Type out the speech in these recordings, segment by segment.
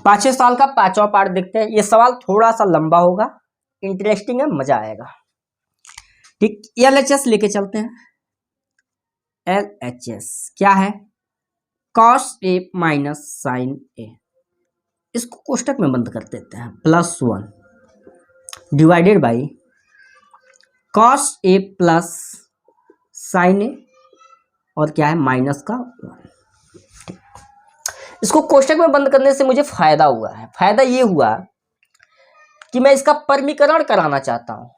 पांचवें सवाल का पांचवा पार्ट देखते हैं। ये सवाल थोड़ा सा लंबा होगा, इंटरेस्टिंग है, मजा आएगा। ठीक, एलएचएस लेके चलते हैं। एलएचएस क्या है? Cos A minus sine A. इसको कोष्टक में बंद कर देते हैं। +1 divided by cos A plus sine A, और क्या है माइनस का 1। इसको कोष्टक में बंद करने से मुझे फायदा हुआ है। फायदा ये हुआ कि मैं इसका परमीकरण कराना चाहता हूं।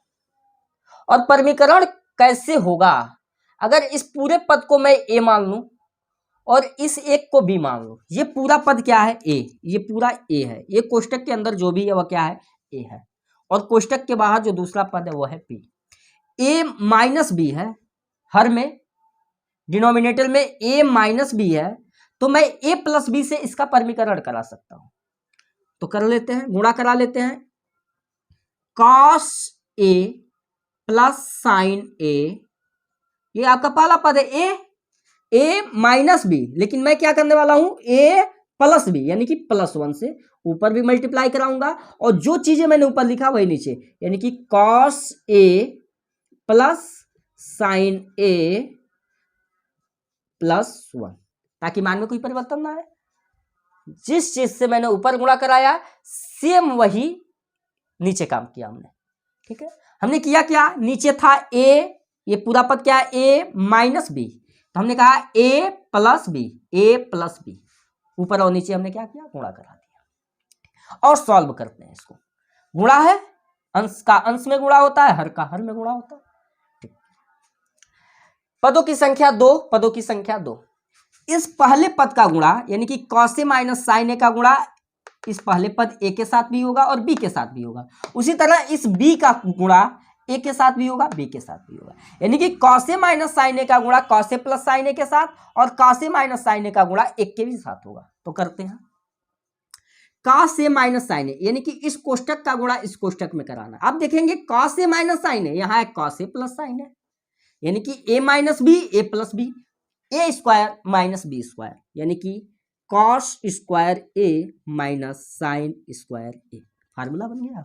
और परमीकरण कैसे होगा? अगर इस पूरे पद को मैं ए मान लूं और इस एक को बी मान लूं। ये पूरा पद क्या है? ए। ये पूरा ए है। ये कोष्टक के अंदर जो भी है वह क्या है? ए है। और कोष्टक के बाहर जो दूसरा पद है वह है पी। ए माइनस बी है, हर में डिनोमिनेटर में ए माइनस बी है, तो मैं ए प्लस बी से इसका परमीकरण करा सकता हूं। तो कर लेते हैं, गुणा करा लेते हैं। Cos A plus sine A, ये आपका पहला पद है ए माइनस बी, लेकिन मैं क्या करने वाला हूं? ए प्लस बी, यानी कि +1 से ऊपर भी मल्टीप्लाई कराऊंगा, और जो चीजें मैंने ऊपर लिखा वही नीचे, यानी कि कॉस ए प्लस साइन ए +1, ताकि मान में कोई परिवर्तन ना आए। जिस चीज से मैंने ऊपर गुणा कराया सेम वही नीचे काम किया हमने। ठीक है, हमने किया क्या? नीचे था ए, ये पूरा पद क्या है? ए माइनस बी, तो हमने कहा ए प्लस बी, ए प्लस बी। ऊपर और नीचे हमने क्या किया? गुणा करा दिया। और सॉल्व करते हैं इसको। गुणा है, अंश का अंश में गुणा होता है, हर का हर में गुणा होता है। ठीक, पदों की संख्या 2, पदों की संख्या 2। इस पहले पद का गुणा यानी कि cos A minus sine A का गुणा इस पहले पद ए के साथ भी होगा और बी के साथ भी होगा। उसी तरह इस बी का गुणा ए के साथ भी होगा, बी के साथ भी होगा। यानी कि cos A minus sine A का गुणा कॉस ए प्लस साइन ए के साथ, और cos A minus sine A का गुणा एक के भी साथ होगा। तो करते हैं। कॉस ए माइनस साइन ए, यानी कि इस कोष्टक का गुणा इस कोष्टक में कराना। आप देखेंगे कॉस ए माइनस साइन ए, यहाँ है कॉस ए प्लस साइन ए, यानी कि ए माइनस बी, ए प्लस बी, ए स्क्वायर माइनस बी स्क्वायर, यानी कि कॉस स्क्वायर ए माइनस साइन स्क्वायर ए। फार्मूला बन गया,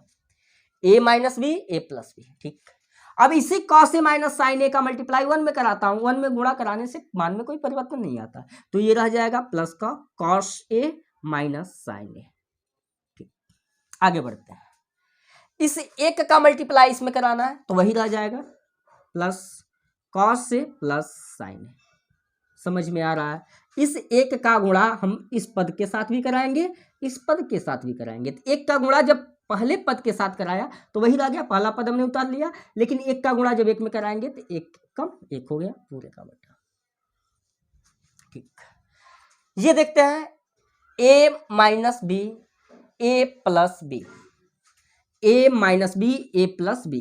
ए माइनस बी, ए प्लस बी। ठीक, अब इसी cos A minus sine A का मल्टीप्लाई 1 में कराता हूं। 1 में गुणा कराने से मान में कोई परिवर्तन नहीं आता, तो ये रह जाएगा प्लस का cos A minus sine A. ठीक, आगे बढ़ते हैं। इस एक का मल्टीप्लाई इसमें कराना है, तो वही रह जाएगा plus cos A plus sine ए। समझ में आ रहा है? इस एक का गुणा हम इस पद के साथ भी कराएंगे, इस पद के साथ भी कराएंगे। तो एक का गुणा जब पहले पद के साथ कराया तो वही रह गया, पहला पद हमने उतार लिया, लेकिन एक का गुणा जब एक में कराएंगे तो एक कम एक हो गया, पूरे का बटा। ठीक, ये देखते हैं ए माइनस बी, ए प्लस बी, ए माइनस बी, ए प्लस बी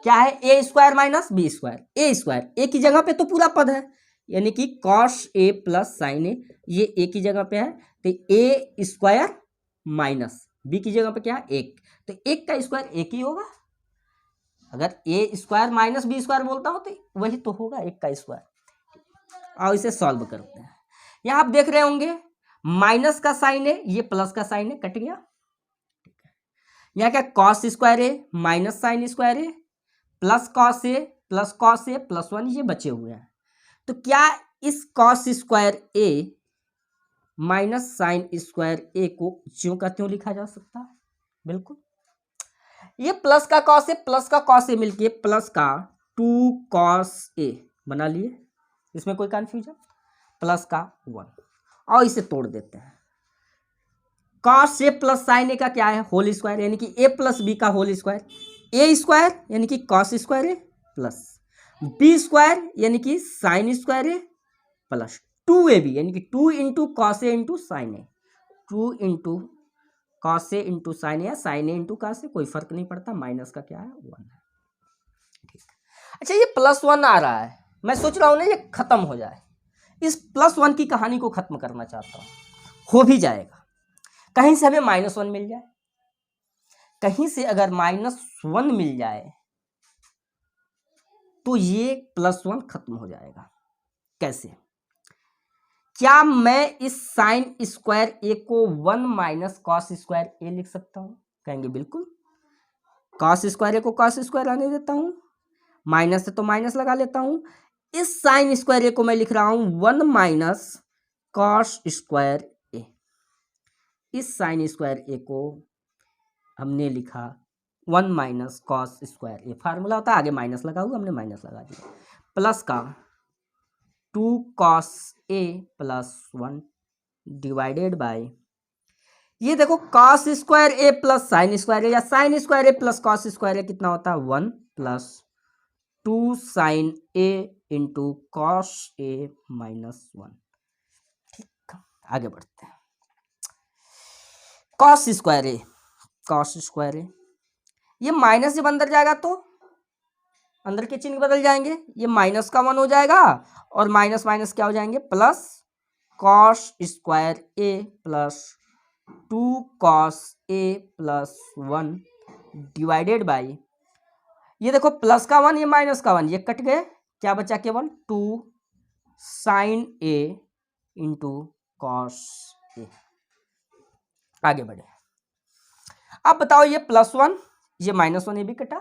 क्या है? ए स्क्वायर माइनस बी स्क्वायर, ए स्क्वायर ए की जगह पे तो पूरा पद है, यानी कि cos A plus sine A, ये ए की जगह पे है, तो ए स्क्वायर माइनस बी की जगह पे क्या है? एक, तो एक का स्क्वायर एक ही होगा। अगर ए स्क्वायर माइनस बी स्क्वायर बोलता हूं तो वही तो होगा, एक का स्क्वायर। और इसे सॉल्व करते हैं। यहां आप देख रहे होंगे माइनस का साइन है, ये प्लस का साइन है, कट गया। यहाँ क्या? Cos square A minus sine square A plus cos A plus 1, ये बचे हुए हैं। तो क्या इस cos square A minus sine square A को ज्यों का त्यों लिखा जा सकता है? बिल्कुल। ये प्लस का कॉस ए मिलके प्लस का 2 कॉस ए बना लिए, इसमें कोई कंफ्यूजन? प्लस का 1, और इसे तोड़ देते हैं। Cos A plus sine A का क्या है? होल स्क्वायर, यानी कि ए प्लस बी का होल स्क्वायर, ए स्क्वायर यानी कि cos square A plus B square यानी कि sine square A plus 2ab, यानी कि 2 into cos A into sine A, 2 into cos A into sine ए, या साइन ए इंटू कॉस ए, कोई फर्क नहीं पड़ता। माइनस का क्या है? 1 है। ठीक, अच्छा ये +1 आ रहा है, मैं सोच रहा हूं ना ये खत्म हो जाए। इस +1 की कहानी को खत्म करना चाहता हूं, हो भी जाएगा। कहीं से हमें -1 मिल जाए, कहीं से अगर -1 मिल जाए तो ये +1 खत्म हो जाएगा। कैसे? क्या मैं इस साइन स्क्वायर ए को 1 माइनस कॉस स्क्वायर ए लिख सकता हूं? कहेंगे बिल्कुल। कॉस स्क्वायर ए को कॉस स्क्वायर आने देता हूं, माइनस है तो माइनस लगा लेता हूं। इस साइन स्क्वायर ए को मैं लिख रहा हूं 1 माइनस कॉस स्क्वायर ए। इस साइन स्क्वायर ए को हमने लिखा 1 माइनस कॉस स्क्वायर ए। फार्मूला होता है आगे माइनस लगा हुआ, हमने माइनस लगा दिया, प्लस का 2 cos A plus 1 divided by, ये देखो cos square A plus sign square ए, या sign square A plus cos square A कितना होता है 1 plus 2 sine A into cos A minus 1। ठीक, आगे बढ़ते हैं। Cos square A, cos square ए, ये माइनस जब अंदर जाएगा तो अंदर के चिन्ह बदल जाएंगे, ये माइनस का 1 हो जाएगा और माइनस माइनस क्या हो जाएंगे plus cos square A plus 2 cos A plus 1 divided by, ये देखो प्लस का 1 ये माइनस का 1 ये कट गए, क्या बचा केवल 2 साइन ए इंटू कॉस ए। आगे बढ़े, अब बताओ ये +1 ये -1 ये भी कटा,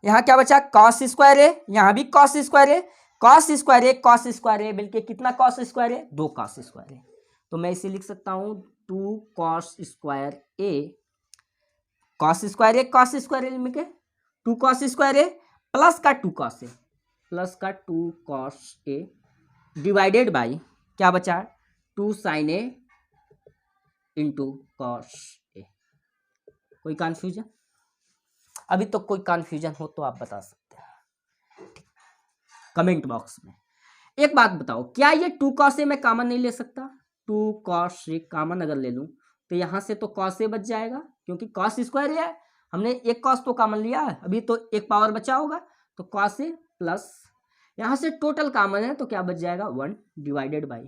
यहाँ क्या बचा कॉस स्क्वायर ए, यहाँ भी cos square A, cos square A cos square ए मिलके कितना कॉस स्क्वायर ए 2 कॉस स्क्वायर ए। तो मैं इसे लिख सकता हूँ 2 cos square A, cos square A cos square ए मिलके 2 कॉस स्क्वायर ए प्लस का 2 कॉस ए, प्लस का 2 कॉस ए डिवाइडेड बाई क्या बचा 2 साइन ए इंटू कॉस ए। कोई कन्फ्यूजन? अभी तो कोई कन्फ्यूजन हो तो आप बता सकते हैं कमेंट बॉक्स में। एक बात बताओ, क्या ये 2 कॉस ए मैं कॉमन नहीं ले सकता? 2 कॉस ए कॉमन अगर ले लूं तो यहाँ से तो कॉस ए बच जाएगा, क्योंकि कॉस स्क्वायर है, हमने एक कॉस तो कॉमन लिया है, अभी तो एक पावर बचा होगा, तो कॉस ए प्लस यहाँ से टोटल कॉमन है तो क्या बच जाएगा 1 divided by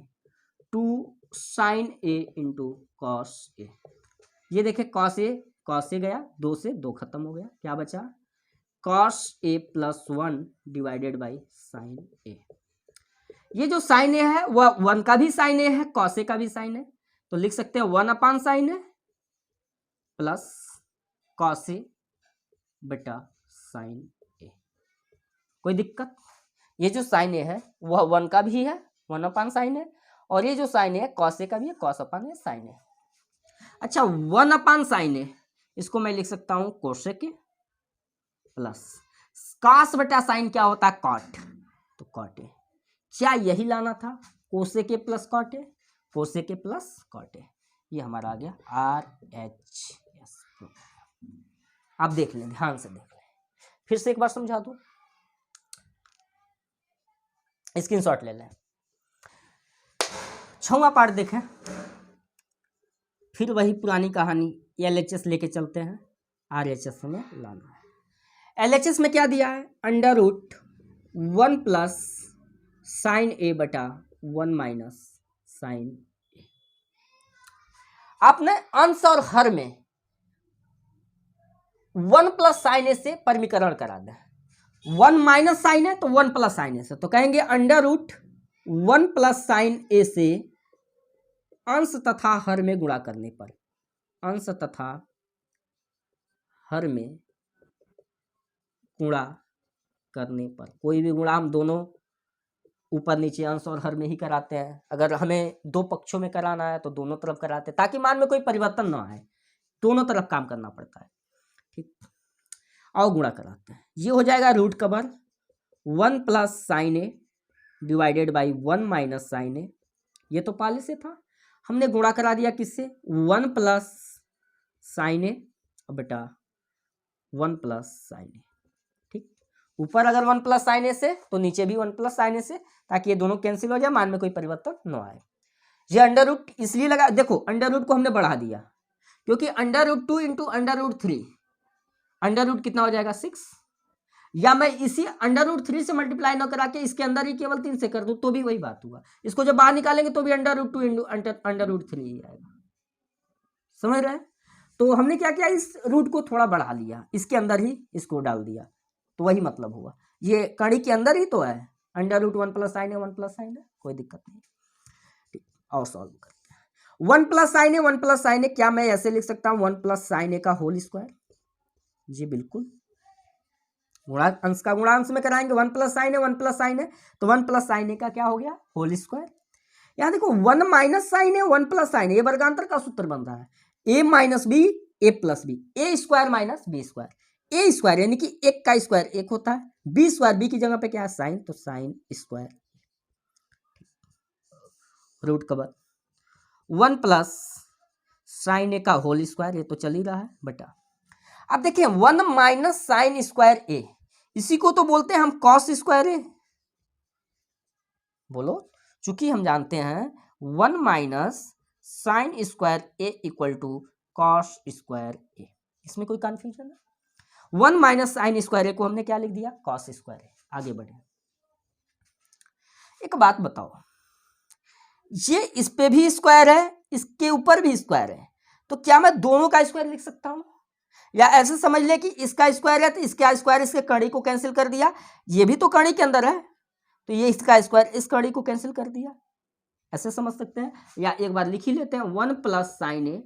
2 sine A into cos A. ये देखे कॉस ए गया, 2 से 2 खत्म हो गया, क्या बचा cos A plus 1 divided by sine A. ये जो साइन ए है वह 1 का भी साइन ए है, कॉस ए का भी साइन है, तो लिख सकते हैं 1 अपान साइन ए प्लस कॉस ए बटा साइन ए। कोई दिक्कत? ये जो साइन ए है वह 1 का भी है 1 अपान साइन ए, और ये जो साइन ए है कॉस ए का भी है कॉस अपान साइन ए। अच्छा 1 अपान साइन ए इसको मैं लिख सकता हूं कोसेक प्लस कॉस बटा साइन क्या होता है कॉट, तो कॉट ए। क्या यही लाना था cosec plus cot A, cosec plus cot A, ये हमारा आ गया RHS। आप देख लें, ध्यान से देख लें, फिर से एक बार समझा दूं, स्क्रीनशॉट ले लें। 6वां पार्ट देखें, फिर वही पुरानी कहानी LHS लेके चलते हैं, RHS में लाना है। LHS में क्या दिया है √1 प्लस साइन ए बटा 1 माइनस साइन ए। आपने अंश और हर में 1 प्लस साइन ए से परमीकरण करा दें, 1 माइनस साइन ए तो 1 प्लस साइन ए से, तो कहेंगे √1 प्लस साइन ए से अंश तथा हर में गुणा करने पर, अंश तथा हर में गुणा करने पर, कोई भी गुणा हम दोनों ऊपर नीचे अंश और हर में ही कराते हैं, अगर हमें 2 पक्षों में कराना है तो दोनों तरफ कराते हैं ताकि मान में कोई परिवर्तन ना आए, दोनों तरफ काम करना पड़ता है। ठीक, और गुणा कराते हैं, ये हो जाएगा √1 plus sine A divided by 1 minus sine A. ये तो पहले से था, हमने गुणा करा दिया किससे 1 प्लस साइन ए बटा 1 प्लस साइन ए। ठीक, ऊपर अगर 1 प्लस साइन ए से तो नीचे भी 1 प्लस साइन ए से, ताकि ये दोनों कैंसिल हो जाए, मान में कोई परिवर्तन न आए। ये अंडर रूट इसलिए लगा, देखो अंडर रूट को हमने बढ़ा दिया क्योंकि √2 इंटू √3, अंडर रूट कितना हो जाएगा 6, या मैं इसी √3 से मल्टीप्लाई न करा के इसके अंदर ही केवल 3 से कर दूं तो भी वही बात हुआ, इसको जब बाहर निकालेंगे तो भी √2 इंटू √3 ही आएगा। समझ रहे हैं? तो हमने क्या किया, इस रूट को थोड़ा बढ़ा लिया, इसके अंदर ही इसको डाल दिया, तो वही मतलब हुआ, ये कड़ी के अंदर ही तो है √1 प्लस साइन है 1 प्लस साइन है, कोई दिक्कत नहीं। और सॉल्व करते हैं। 1 प्लस साइन ए, 1 प्लस साइन ए, क्या मैं ऐसे लिख सकता हूँ 1 प्लस साइन ए का होल स्क्वायर? जी बिल्कुल, अंश का गुणांश में कराएंगे, 1 प्लस साइन है 1 प्लस साइन है, तो 1 प्लस साइन ए का क्या हो गया होल स्क्वायर। यहाँ देखो 1 माइनस साइन है 1 प्लस साइन, ये वर्गांतर का सूत्र बन रहा है ए माइनस बी ए प्लस बी, ए स्क्वायर माइनस बी स्क्वायर, ए स्क्वायर यानी कि एक का स्क्वायर एक होता है, बी स्क्वायर बी की जगह पे क्या है साइन, तो sine square root cover 1 plus sine A का होल स्क्वायर, ये तो चल ही रहा है बटा। अब देखिए 1 माइनस साइन स्क्वायर ए, इसी को तो बोलते हैं हम कॉस स्क्वायर ए। बोलो, चूंकि हम जानते हैं 1 minus sine square A equal to cos square A, इसमें कोई कंफ्यूजन है? 1 माइनस साइन स्क्वायर ए को हमने क्या लिख दिया कॉस स्क्वायर ए। आगे बढ़े, एक बात बताओ, ये इस पे भी स्क्वायर है इसके ऊपर भी स्क्वायर है, तो क्या मैं दोनों का स्क्वायर लिख सकता हूं? या ऐसे समझ ले कि इसका स्क्वायर है तो इसका स्क्वायर इसके कड़ी को कैंसिल कर दिया, ये भी तो कड़ी के अंदर है तो ये इसका स्क्वायर इस कड़ी को कैंसिल कर दिया, ऐसे समझ सकते हैं। या एक बार लिख ही लेते हैं 1 प्लस साइन ए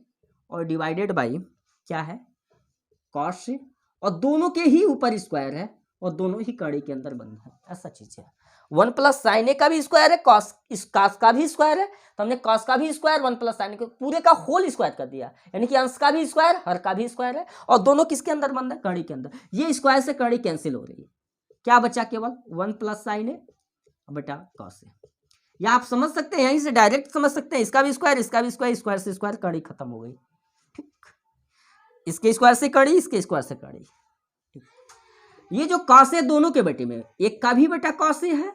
और डिवाइडेड बाई क्या है कॉस ए, और दोनों के ही ऊपर स्क्वायर है और दोनों ही कड़ी के अंदर बंद है, ऐसा चीज है। 1 प्लस साइन ए का भी स्क्वायर है, कॉस का भी स्क्वायर है, तो हमने कॉस का भी स्क्वायर 1 प्लस साइन ए पूरे का होल स्क्वायर कर दिया, यानी कि अंश का भी स्क्वायर हर का भी स्क्वायर है, और दोनों किसके अंदर बंद है कड़ी के अंदर। ये स्क्वायर से कड़ी कैंसिल हो रही है, क्या बचा केवल 1 प्लस साइन ए बटा कॉस ए। या आप समझ सकते हैं, यहीं से डायरेक्ट समझ सकते हैं, इसका भी स्क्वायर इसका भी स्क्वायर, स्क्वायर से स्क्वायर कड़ी खत्म हो गई, ठीक, इसके स्क्वायर से कड़ी इसके स्क्वायर से कड़ी, ठीक। ये जो कॉस ए दोनों के बटे में, एक का भी बटा कॉस ए है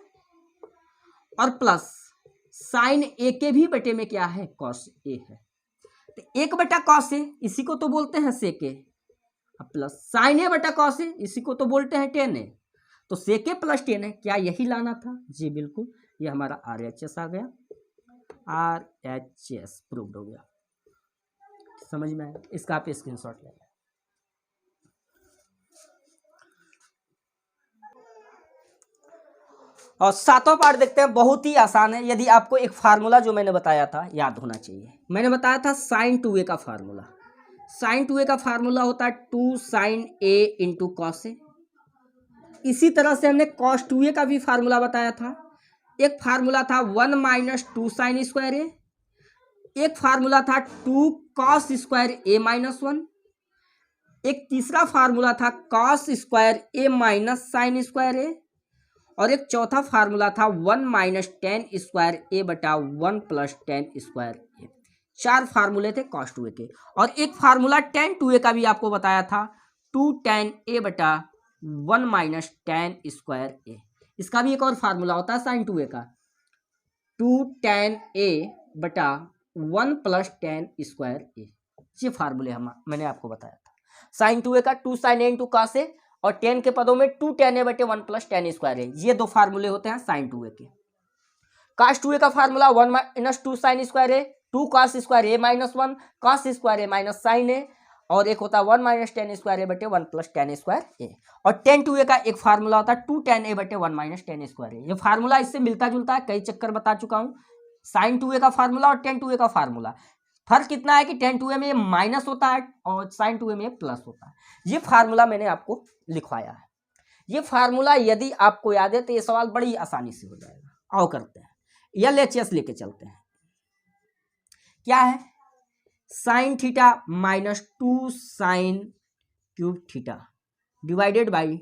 और प्लस साइन ए के भी बटे में क्या है कॉस ए है, तो एक बटा कॉस ए इसी को तो बोलते हैं सेक ए, प्लस साइन ए बटा कॉस ए इसी को तो बोलते हैं टेन ए, तो सेक ए प्लस टेन है, क्या यही लाना था? जी बिल्कुल, ये हमारा RHS आ गया, RHS प्रूव्ड हो गया, समझ में आया? इसका आप स्क्रीनशॉट ले लें। और सातवां पार्ट देखते हैं, बहुत ही आसान है। यदि आपको एक फार्मूला जो मैंने बताया था याद होना चाहिए, मैंने बताया था साइन 2a का फार्मूला, साइन 2a का फार्मूला होता है 2 साइन a इंटू कॉस ए। इसी तरह से हमने कॉस 2a का भी फार्मूला बताया था, एक फार्मूला था 1 माइनस 2 साइन स्क्वायर ए, एक फार्मूला था 2 कॉस स्क्वायर ए माइनस 1, एक तीसरा फार्मूला था कॉस स्क्वायर ए माइनस साइन स्क्वायर ए, और एक चौथा फार्मूला था 1 माइनस टेन स्क्वायर ए बटा 1 प्लस टेन स्क्वायर ए। 4 फार्मूले थे कॉस 2a के, और एक फार्मूला टेन 2a का भी आपको बताया था 2 टेन ए बटा 1 माइनस टेन स्क्वायर ए। इसका भी एक और फार्मूला होता है साइन 2a का 2 टेन ए बटा 1 प्लस टेन स्क्वायर ए। ये फार्मूले मैंने आपको बताया था, साइन 2a का 2 साइन ए इंटू कॉस ए, और 10 के पदों में 2 टेन ए बटे 1 प्लस टेन स्क्वायर है। ये 2 फार्मूले होते हैं साइन 2a के। कॉस 2a का formula 1 minus 2 sign square A, 2 cos square A minus 1 cos square A minus sine A, और एक होता है 1 माइनस टेन स्क्वायर ए बटे 1 प्लस टेन स्क्वायर ए। और टेन 2a का एक फार्मूला होता है 2 टेन ए बटे 1 माइनस टेन स्क्वायर ए। ये फार्मूला इससे मिलता जुलता है, कई चक्कर बता चुका हूँ। साइन 2a का फार्मूला और टेन 2a का फार्मूला, फर्क कितना है कि टेन 2a में ये माइनस होता है और साइन 2a में ये प्लस होता है। ये फार्मूला मैंने आपको लिखवाया है। ये फार्मूला यदि आपको याद है तो ये सवाल बड़ी आसानी से हो जाएगा। आओ करते हैं, LHS लेके चलते हैं। क्या है? Sine theta minus 2 sine cube theta divided by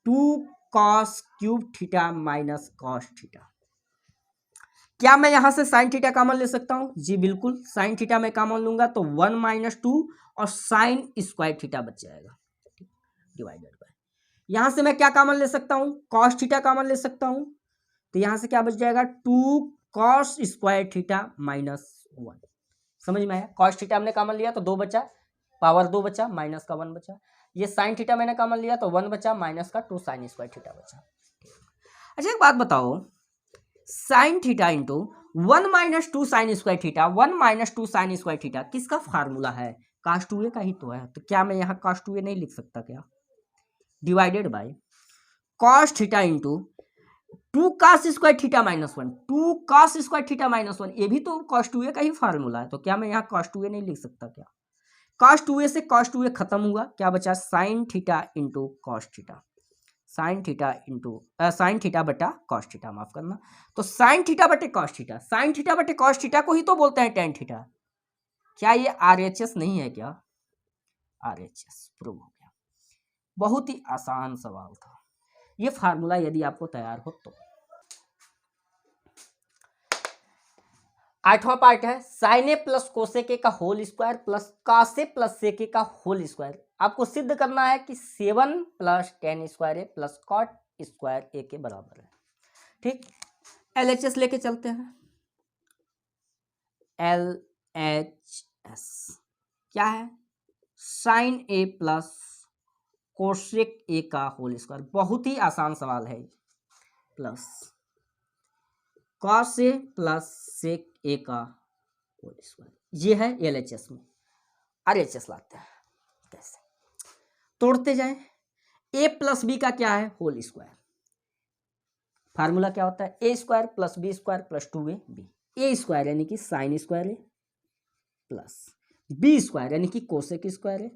2 cos cube theta minus cos theta. क्या मैं यहां से साइन थीटा कॉमन ले सकता हूं? जी बिल्कुल, साइन थीटा में कॉमन लूंगा तो 1 माइनस 2 और साइन स्क्वायर थीटा बच जाएगा डिवाइडेड बाई, यहां से मैं क्या कॉमन ले सकता हूं? कॉस थीटा कॉमन ले सकता हूं, तो यहां से क्या बच जाएगा 2 कॉस स्क्वायर थीटा माइनस 1। समझ में आया? कॉस थीटा हमने कॉमन लिया तो 2 बचा, पावर 2 बचा, माइनस का 1 बचा। ये साइन थीटा मैंने कॉमन लिया तो 1 बचा, माइनस का 2 साइन स्क्वायर थीटा बचा। अच्छा एक बात बताओ, sine theta into 1 minus 2 sine square theta 1 minus 2 sine square theta किसका फार्मूला है? कॉस 2a का ही तो है। तो क्या मैं यहाँ कॉस 2a नहीं लिख सकता क्या? Divided by cos theta into 2 cos square theta minus 1, 2 cos square theta minus 1, ये भी तो cos 2a का ही फार्मूला है, तो क्या मैं यहाँ cos 2a नहीं लिख सकता क्या? cos 2a से cos 2a खत्म हुआ, क्या बचा? sin theta into cos theta, sin theta बटा cos थीटा, माफ करना। तो sin थीटा बटे cos थीटा, sin थीटा बटे cos थीटा को ही तो बोलते हैं tan थीटा। क्या ये RHS नहीं है क्या? RHS प्रूव हो गया। बहुत ही आसान सवाल था ये, फार्मूला यदि आपको तैयार हो तो। 8वां पार्ट है sine A plus cosec A का whole square plus cos A plus sec A का होल स्क्वायर। आपको सिद्ध करना है कि 7 plus tan square A plus cot square A के बराबर है। ठीक, LHS लेके चलते हैं। LHS क्या है? Sine A plus cosec A का होल स्क्वायर, बहुत ही आसान सवाल है, plus cos A plus sec A का होल स्क्वायर, ये है LHS में। RHS लाते हैं, कैसे तोड़ते जाएं। a प्लस बी का क्या है? Whole square. फार्मूला क्या होता है? a square plus B square plus 2ab। a square यानी कि साइन स्क्वायर है प्लस b स्क्वायर यानी कि कोसेक स्क्वायर है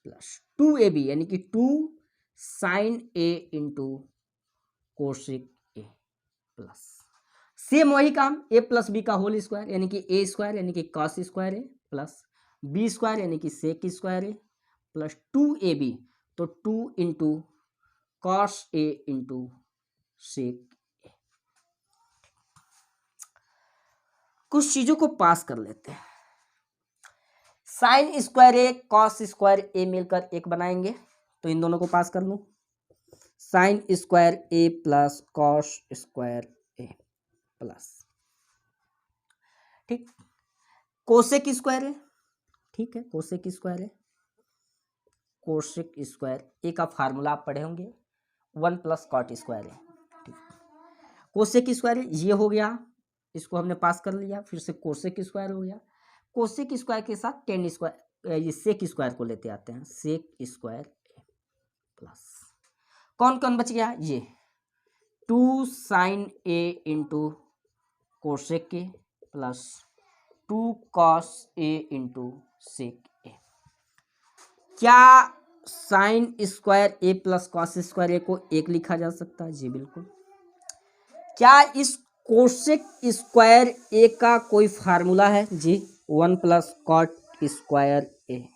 प्लस 2ab यानी कि 2 sine a into cosec A plus same वही काम a प्लस बी का होल स्क्वायर यानी कि a स्क्वायर यानी कि कॉस स्क्वायर है प्लस b स्क्वायर यानी कि सेक स्क्वायर है प्लस 2ab, तो 2 into cos A into sec A. कुछ चीजों को पास कर लेते हैं। Sine square A cos square A मिलकर एक बनाएंगे, तो इन दोनों को पास कर लूं। Sign square A plus cos square A plus, ठीक, कोसेक स्क्वायर है, ठीक है, कोसेक स्क्वायर है, कोसेक स्क्वायर ए का फार्मूला आप पढ़े होंगे 1 प्लस कॉट स्क्वायर है, ठीक, कोसेक स्क्वायर ये हो गया, इसको हमने पास कर लिया, फिर से कोसेक स्क्वायर हो गया, कोसेक स्क्वायर के साथ टेन स्क्वायर, ये सेक स्क्वायर को लेते आते हैं, सेक स्क्वायर प्लस कौन कौन बच गया? ये 2 sine A into cosec A plus 2 cos A into sec A. क्या sine square A plus cos square A को एक लिखा जा सकता है? जी बिल्कुल। क्या इस कोसेक स्क्वायर ए का कोई फार्मूला है? जी 1 प्लस कॉट स्क्वायर ए,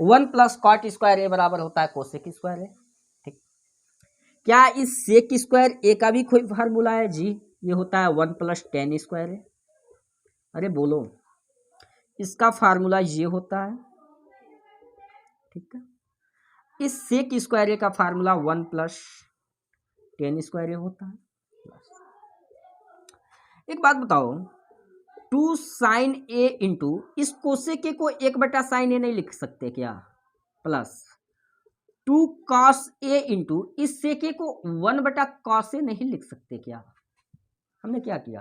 1 प्लस कॉट स्क्वायर ए बराबर होता है कोसेक स्क्वायर ए, ठीक। क्या इस सेक स्क्वायर ए का भी कोई फार्मूला है? जी ये होता है 1 प्लस टेन स्क्वायर ए। अरे बोलो, इसका फार्मूला ये होता है, ठीक है। इस सेक स्क्वायर ए का फार्मूला 1 प्लस टेन स्क्वायर ए होता है। एक बात बताओ, 2 साइन ए इंटू इस कोसेक ए को 1 बटा साइन ए नहीं लिख सकते क्या? प्लस 2 कॉस ए इंटू इस सेक ए को 1 बटा कॉस ए नहीं लिख सकते क्या? हमने क्या किया?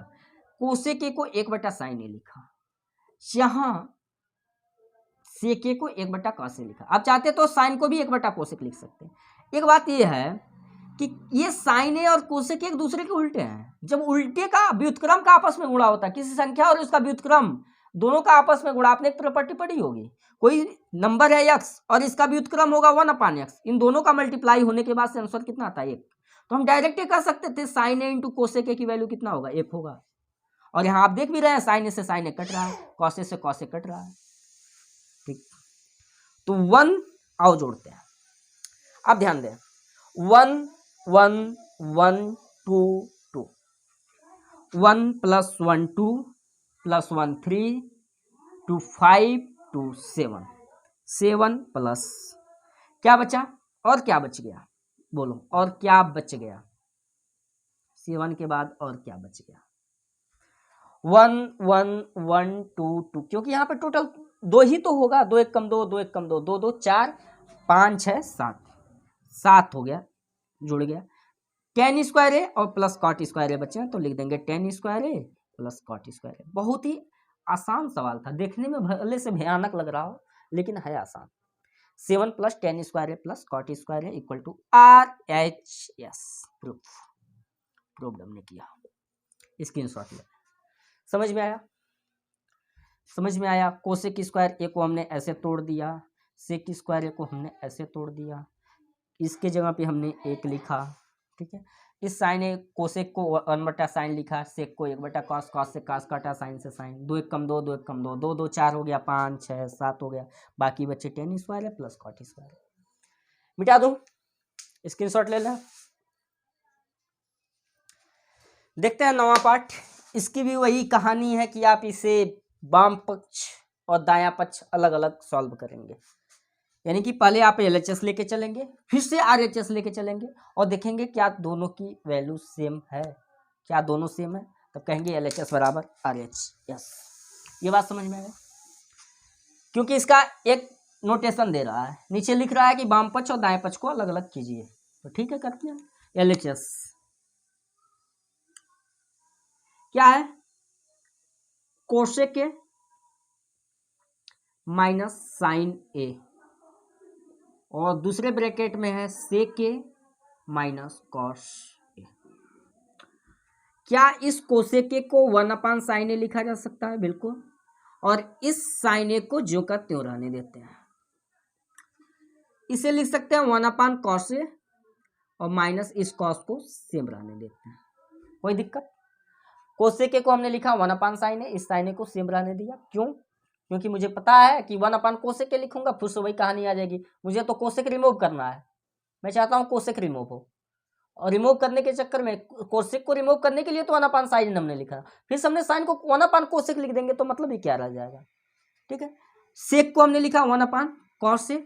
कोसेक ए को 1 बटा साइन ए लिखा, यहां सेक ए को 1 बटा कॉस ए लिखा। आप चाहते तो साइन को भी 1 बटा कोसेक लिख सकते हैं। एक बात यह है कि ये साइन ए और कोसेक एक दूसरे के उल्टे हैं। जब उल्टे का व्युत्क्रम का आपस में गुणा होता है, किसी संख्या और उसका व्युत्क्रम दोनों का आपस में गुणा, आपने एक प्रॉपर्टी पढ़ी होगी, कोई नंबर है x और इसका व्युत्क्रम होगा 1/x, इन दोनों का मल्टीप्लाई होने के बाद से आंसर कितना आता है? 1। तो हम डायरेक्ट कह सकते थे sine A into cosec A की वैल्यू कितना होगा? 1 होगा। और यहाँ आप देख भी रहे हैं साइन ए से साइन ए कट रहा है, कॉस ए से कॉस ए कट रहा है, ठीक। तो 1 आओ जोड़ते हैं। आप ध्यान दें, 1 1 1 2 2, 1 प्लस 1 2 प्लस 1 3 2 5 2 7, 7 प्लस क्या बचा और क्या बच गया? बोलो, और क्या बच गया? 7 के बाद और क्या बच गया? 1 1 1 2 2, क्योंकि यहाँ पे टोटल 2 ही तो होगा, 2 1 कम 2, 2 1 कम 2, 2 2 4 5 6 7, 7 हो गया, जुड़ गया। टेन स्क्वायर ए और प्लस कॉट स्क्वायर ए बचे हैं, तो लिख देंगे ten square A plus cot square ए। बहुत ही आसान सवाल था, देखने में भले से भयानक लग रहा हो लेकिन है आसान। 7 plus tan square A plus cot square A equal to RHS। Proof हमने किया, स्क्रीनशॉट ले। समझ में आया? समझ में आया? कोसेक स्क्वायर ए को हमने ऐसे तोड़ दिया, सेक स्क्वायर ए को हमने ऐसे तोड़ दिया, इसके जगह पे हमने 1 लिखा, ठीक है। इस साइन ए कोसेक को 1/sin लिखा, सेक को 1/cos, cos से cos काटा, साइन से साइन, 2 1 कम 2, 2 1 कम 2, 2 2 4 हो गया, 5 6 7 हो गया, बाकी बच्चे टेन स्क्वायर है प्लस कॉट स्क्वायर। मिटा दो, स्क्रीनशॉट ले लें। देखते हैं 9वां पार्ट। इसकी भी वही कहानी है कि आप इसे बाम पक्ष और दायां पक्ष अलग अलग सॉल्व करेंगे, यानी कि पहले आप LHS लेके चलेंगे, फिर से RHS लेके चलेंगे और देखेंगे क्या दोनों की वैल्यू सेम है, क्या दोनों सेम है, तब कहेंगे LHS बराबर RHS। ये बात समझ में आया? क्योंकि इसका एक नोटेशन दे रहा है, नीचे लिख रहा है कि बाम पक्ष और दाएं पक्ष को अलग अलग कीजिए, तो ठीक है करते हैं। LHS क्या है? Cosec A minus sine A और दूसरे ब्रैकेट में है सेक ए माइनस कॉस ए। क्या इस कोसेक ए को 1/sin ए लिखा जा सकता है? बिल्कुल। और इस साइन ए को जो का त्यों रहने देते हैं, इसे लिख सकते हैं 1/cos ए और माइनस इस कॉस को सेम रहने देते हैं, कोई दिक्कत? कोसेक ए को हमने लिखा 1/sin ए, इस साइन ए को सेम रहने दिया, क्यों? क्योंकि मुझे पता है कि 1/cosec लिखूंगा फिर से वही कहानी आ जाएगी, मुझे तो कोसेक रिमूव करना है, मैं चाहता हूँ कोसेक रिमूव हो, और रिमूव करने के चक्कर में कोसेक को रिमूव करने के लिए तो 1/sin हमने लिखा, फिर से हमने साइन को 1/cosec लिख देंगे तो मतलब ही क्या रह जाएगा, ठीक है। सेक को हमने लिखा 1/cos ए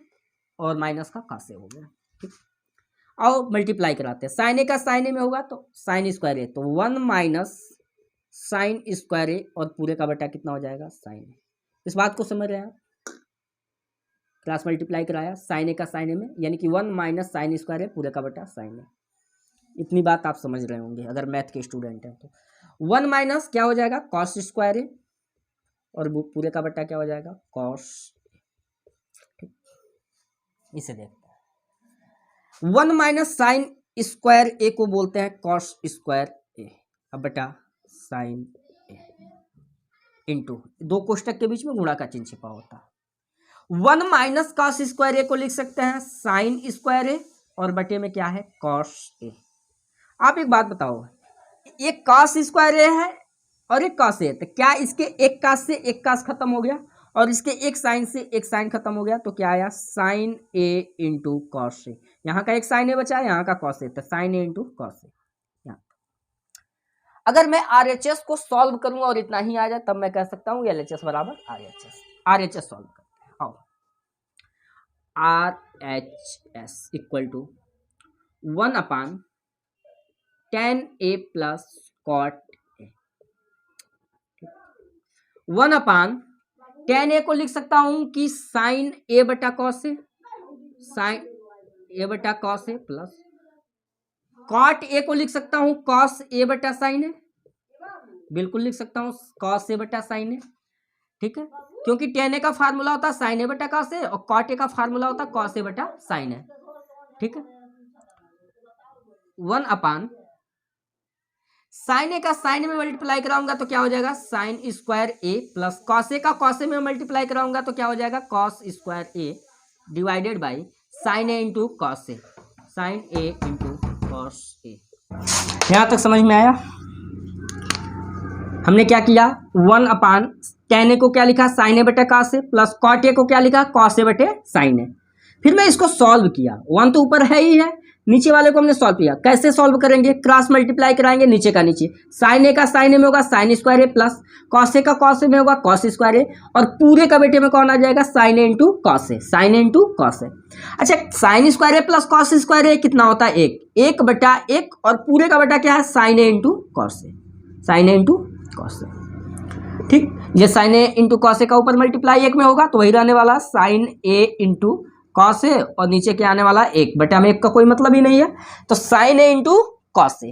और माइनस का cos ए हो गया, ठीक। आओ मल्टीप्लाई कराते हैं, साइन ए का साइन ए में होगा तो साइन स्क्वायर ए, तो 1 - sin स्क्वायर ए और पूरे का बटा कितना हो जाएगा साइन ए। इस बात को समझ रहे हैं आप? क्लास मल्टीप्लाई कराया साइन ए का साइन ए में, यानी कि 1 - sin स्क्वायर ए पूरे का बटा साइन ए। इतनी बात आप समझ रहे होंगे अगर मैथ के स्टूडेंट हैं तो। 1 माइनस क्या हो जाएगा cos स्क्वायर ए और पूरे का बटा क्या हो जाएगा cos। ठीक, इसे देखते हैं। 1 - sin स्क्वायर ए को बोलते हैं cos स्क्वायर ए, अब बटा साइन ए इंटू दो कोष्टक के बीच में गुणा का चिन्ह छिपा होता है। 1 - cos स्क्वायर ए को लिख सकते हैं साइन स्क्वायर ए और बटे में क्या है cos ए। आप एक बात बताओ, एक cos स्क्वायर ए है और एक cos ए, तो क्या इसके एक cos से एक cos खत्म हो गया और इसके एक साइन से एक साइन खत्म हो गया, तो क्या आया साइन ए इंटू कॉस ए। यहाँ का एक साइन ए बचा, यहाँ का cos ए, तो साइन ए इंटू कॉस ए। अगर मैं RHS को सॉल्व करूंगा और इतना ही आ जाए तब मैं कह सकता हूं LHS बराबर RHS। RHS सॉल्व करते हैं, आओ। RHS equal to 1/tan A plus cot A। 1/tan A को लिख सकता हूं कि साइन A बटा cos A, साइन A बटा cos A plus cot A को लिख सकता हूं cos A बटा साइन ए, बिल्कुल लिख सकता हूं cos A बटा साइन ए, ठीक है, क्योंकि tan A का फार्मूला होता है साइन ए बटा cos A और cot A का फार्मूला होता है cos A बटा साइन ए, ठीक है। 1/, साइन ए का साइन में मल्टीप्लाई कराऊंगा तो क्या हो जाएगा sine square A plus cos A का cos A में मल्टीप्लाई कराऊंगा तो क्या हो जाएगा cos square A divided by sine A into cos A, sine A into cos A। यहां तक समझ में आया? हमने क्या किया 1/tan A को क्या लिखा साइन ए बटे cos A plus cot A को क्या लिखा cos A बटे साइन ए। फिर मैं इसको सॉल्व किया, 1 तो ऊपर है ही है, नीचे वाले को हमने सॉल्व किया। कैसे सॉल्व करेंगे? क्रॉस मल्टीप्लाई कराएंगे, नीचे का नीचे, साइन ए का साइन ए में होगा sign square A plus cos A का cos A में होगा cos स्क्वायर ए और पूरे का बेटे में कौन आ जाएगा sine A into cos A, sine A into cos A। अच्छा, sine square A plus cos square A कितना होता है 1/1 और पूरे का बेटा क्या है sine A into cos A, sine A into cos A, ठीक। ये sine A into cos A का ऊपर मल्टीप्लाई 1 में होगा तो वही रहने वाला sine A into cos A और नीचे क्या आने वाला 1/1 का कोई मतलब ही नहीं है, तो sine A into cos A,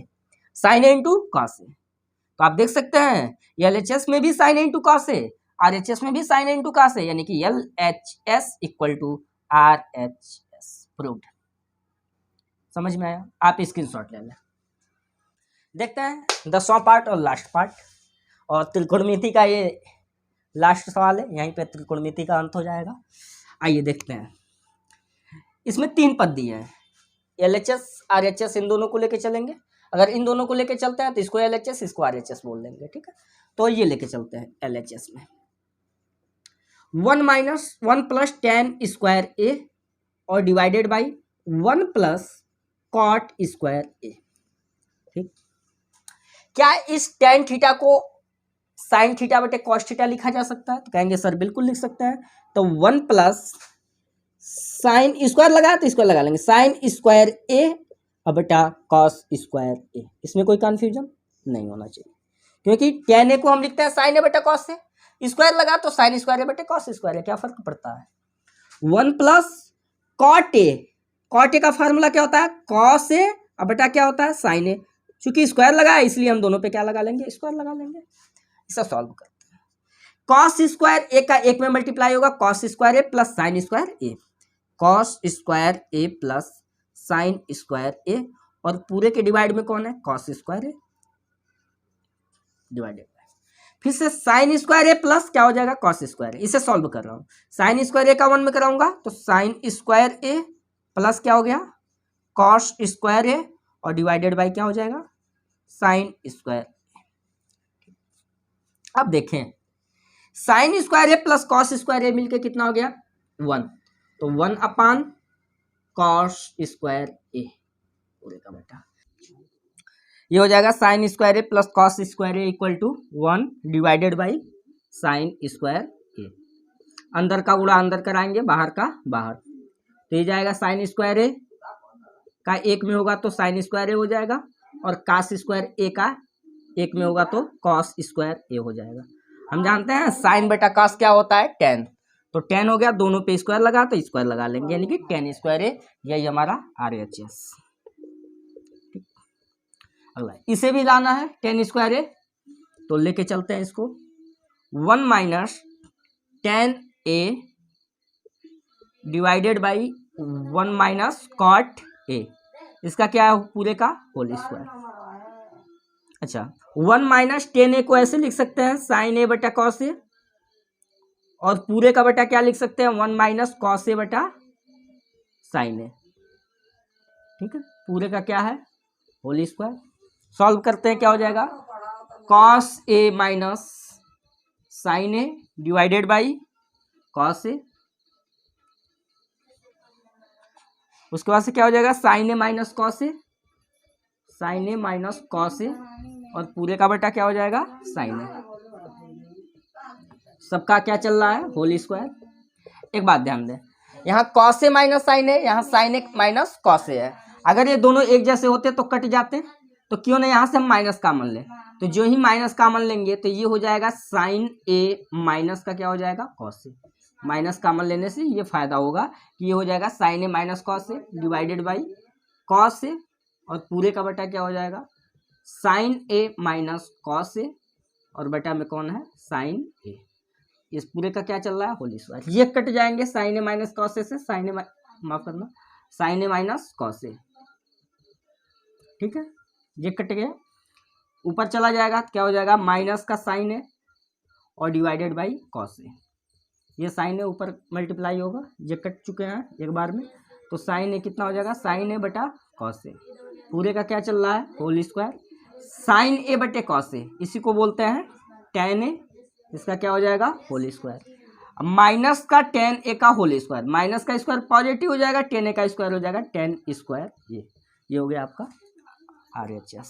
sine A into cos A। तो आप देख सकते हैं LHS में भी sine A into cos A, RHS में भी sine A into cos A, यानी कि LHS equal to RHS proved. समझ में आया? आप स्क्रीनशॉट ले लें। देखते हैं 10वां पार्ट और लास्ट पार्ट, और त्रिकोणमिति का ये लास्ट सवाल है, यहीं पे त्रिकोणमिति का अंत हो जाएगा। आइए देखते हैं। इसमें 3 पद दिए हैं, LHS RHS, इन दोनों को लेके चलेंगे। अगर इन दोनों को लेके चलते हैं तो इसको LHS इसको RHS बोल देंगे, ठीक है। तो ये लेके चलते हैं LHS में 1 प्लस tan स्क्वायर A और divided by 1 plus cot square A, ठीक। क्या इस tan थीटा को sin थीटा बटे cos थीटा लिखा जा सकता है? तो कहेंगे सर बिल्कुल लिख सकते हैं। तो 1 प्लस साइन स्क्वायर लगाया तो स्क्वायर लगा लेंगे, साइन स्क्वायर A और बटा cos स्क्वायर A। इसमें कोई कंफ्यूजन नहीं होना चाहिए, क्योंकि tan A को हम लिखते हैं sin A बटा cos A, स्क्वायर लगा तो साइन स्क्वायर A बटे cos स्क्वायर A, क्या फर्क पड़ता है। 1 प्लस cot A का फार्मूला क्या होता है, cos A और बटा क्या होता है, sin A। चूंकि स्क्वायर लगा है इसलिए हम दोनों पे क्या लगा लेंगे, स्क्वायर लगा लेंगे। इसे सॉल्व करते हैं। cos स्क्वायर A का एक में मल्टीप्लाई होगा cos square A plus sign square A, cos square A plus sign square A, और पूरे के डिवाइड में कौन है, cos square A divided by, फिर से साइन स्क्वायर A प्लस क्या हो जाएगा, cos स्क्वायर A। इसे सॉल्व कर रहा हूँ, साइन स्क्वायर A का 1 में कराऊंगा तो साइन स्क्वायर A प्लस क्या हो गया, cos स्क्वायर A और डिवाइडेड बाय क्या हो जाएगा, साइन स्क्वायर। अब देखें sign square A plus cos square A मिलके कितना हो गया, 1, तो 1 अपान cos स्क्वायर A पूरे का बेटा, ये हो जाएगा sine square A plus cos square A equal to 1 divided by sine square A। अंदर का गुणा अंदर कराएंगे, बाहर का बाहर, तो ये जाएगा साइन स्क्वायर A का एक में होगा तो साइन स्क्वायर A हो जाएगा, और cos स्क्वायर A का एक में होगा तो cos स्क्वायर A हो जाएगा। हम जानते हैं साइन बटा cos क्या होता है, tan, तो tan हो गया, दोनों पे स्क्वायर लगा तो स्क्वायर लगा लेंगे, यानी कि tan स्क्वायर A, यही हमारा RHS। अगला इसे भी लाना है tan स्क्वायर A, तो लेके चलते हैं इसको 1 minus tan A divided by 1 minus cot A, इसका क्या है, पूरे का होल स्क्वायर। अच्छा 1 माइनस tan A को ऐसे लिख सकते हैं साइन A बटा cos A, और पूरे का बटा क्या लिख सकते हैं, 1 माइनस cos A बटा साइन A, ठीक है। पूरे का क्या है, होल स्क्वायर। सॉल्व करते हैं, क्या हो जाएगा, cos A minus sine A divided by cos A, उसके बाद से क्या हो जाएगा, sign A minus cos A, sine A minus cos A, और पूरे का बटा क्या हो जाएगा, साइन A। सबका क्या चल रहा है, होल स्क्वायर। एक बात ध्यान दें, यहाँ cos A minus sine A, यहाँ sine A minus cos A है। अगर ये दोनों एक जैसे होते तो कट जाते, तो क्यों ना यहाँ से हम माइनस कॉमन लें, तो जो ही माइनस कॉमन लेंगे तो ये हो जाएगा साइन A माइनस का क्या हो जाएगा, cos A। माइनस कॉमन लेने से ये फायदा होगा कि ये हो जाएगा sign A minus cos A divided by cos A, और पूरे का बटा क्या हो जाएगा, sign A minus cos A, और बटा में कौन है, साइन A। इस पूरे का क्या चल रहा है, होल स्क्वायर। ये कट जाएंगे sine A minus cos A से, साइन A माफ करना, sine A minus cos A, ठीक है। ये कट गया, ऊपर चला जाएगा, क्या हो जाएगा, माइनस का साइन A और डिवाइडेड बाई cos A। ये साइन A ऊपर मल्टीप्लाई होगा, ये कट चुके हैं एक बार में, तो साइन A कितना हो जाएगा, साइन A बटा cos A। पूरे का क्या चल रहा है, होल स्क्वायर। साइन A बटे cos A, इसी को बोलते हैं tan A, इसका क्या हो जाएगा, होल स्क्वायर। माइनस का tan A का होल स्क्वायर, माइनस का स्क्वायर पॉजिटिव हो जाएगा, tan A का स्क्वायर हो जाएगा tan स्क्वायर। ये हो गया आपका RHS।